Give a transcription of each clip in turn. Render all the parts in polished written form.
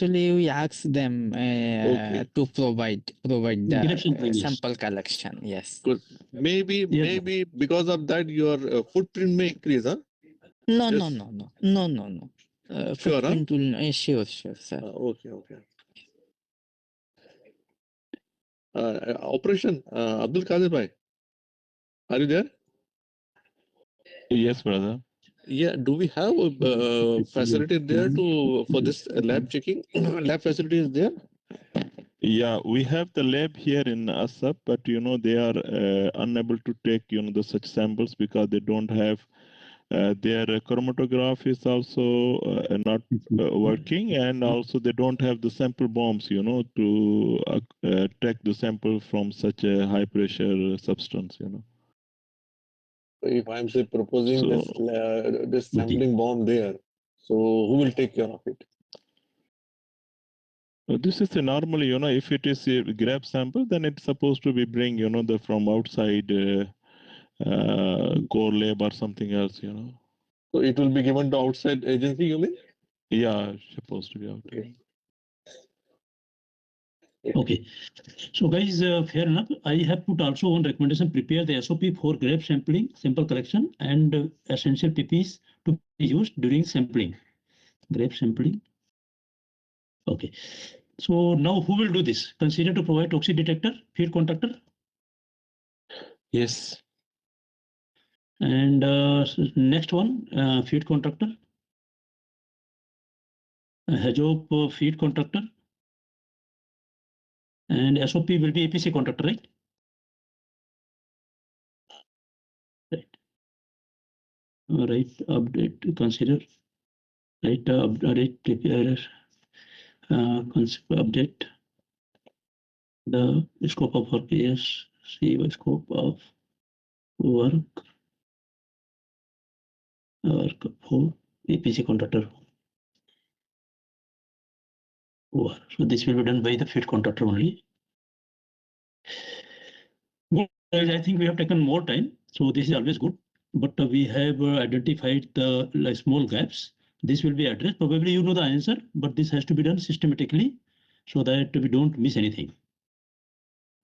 Actually, we ask them Okay. to provide Direction the previous. sample collection. Yes. Good. Maybe Yes. because of that your footprint may increase, huh? No, Yes. no. Sure, huh? Footprint will sure, sir. Okay. Operation Abdul Qadir bhai, are you there? Yes, brother. Yeah. Do we have facility there for this lab checking? Lab facility is there? Yeah, we have the lab here in ASAP, but they are unable to take the such samples because they don't have their chromatograph is also not working, and also they don't have the sample bombs to take the sample from such a high pressure substance. If I'm say proposing So this sampling bomb there, so who will take care of it? this is a normally, if it is a grab sample, then it's supposed to be bring, the from outside core lab or something else, So it will be given to outside agency, you mean? Yeah, supposed to be out. Okay. So guys, fair enough. I have put also one recommendation: prepare the SOP for grab sampling, sample collection, and essential PPs to be used during sampling. Grab sampling. Okay. So now who will do this? Consider to provide toxic detector, feed contactor. Yes. And next one, feed contactor. HAZID feed contactor. And SOP will be APC contactor, right? Right. All right. Update. Consider. Right. Update. Prepare. Update the scope of work. Yes. See the scope of work for APC contractor. So this will be done by the feed contractor only. Good. I think we have taken more time, so this is always good. But we have identified the small gaps. This will be addressed. Probably you know the answer, but this has to be done systematically so that we don't miss anything.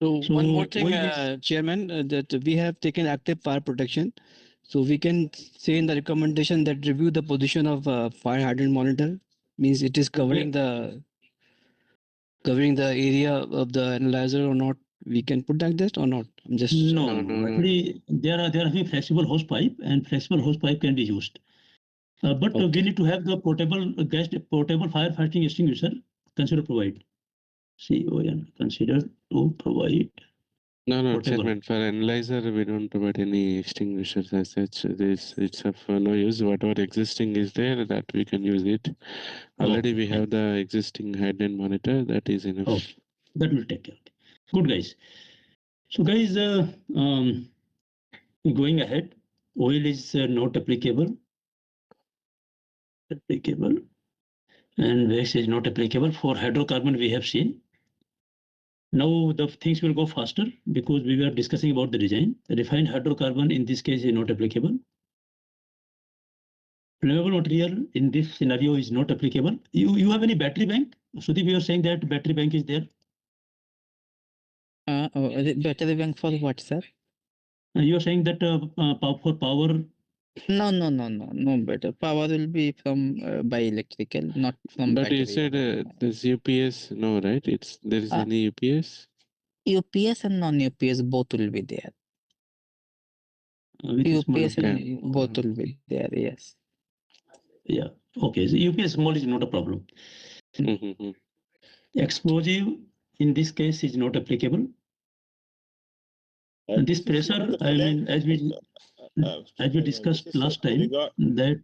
So one more thing, why Chairman, that we have taken active fire protection. So we can say in the recommendation that review the position of fire hydrant monitor, means it is covering the area of the analyzer or not. We can put like that or not? I'm just No. Actually, there are flexible hose pipe, and flexible hose pipe can be used. But we need to have the portable firefighting extinguisher. Consider provide. CON consider to provide. No, portable. Chairman. For analyzer, we don't provide any extinguishers as such. It's of no use. Whatever existing is there, that we can use it. Already we have the existing hydrant monitor. That is enough. Okay. That will take care. Good, guys. So, guys, going ahead, oil is not applicable. And wax is not applicable. For hydrocarbon, we have seen. Now the things will go faster because we were discussing about the design. The refined hydrocarbon in this case is not applicable. Flammable material in this scenario is not applicable. You have any battery bank? Sudeep, you are saying that battery bank is there. battery bank for what, sir? You are saying that for power. No better. Power will be from by electrical, not from But battery. you said this UPS, no, right? There is any UPS? UPS and non-UPS both will be there. UPS and both will be there, yes. Yeah, okay. So UPS small is not a problem. Explosive in this case is not applicable. And this pressure, I mean, as we discussed last time, that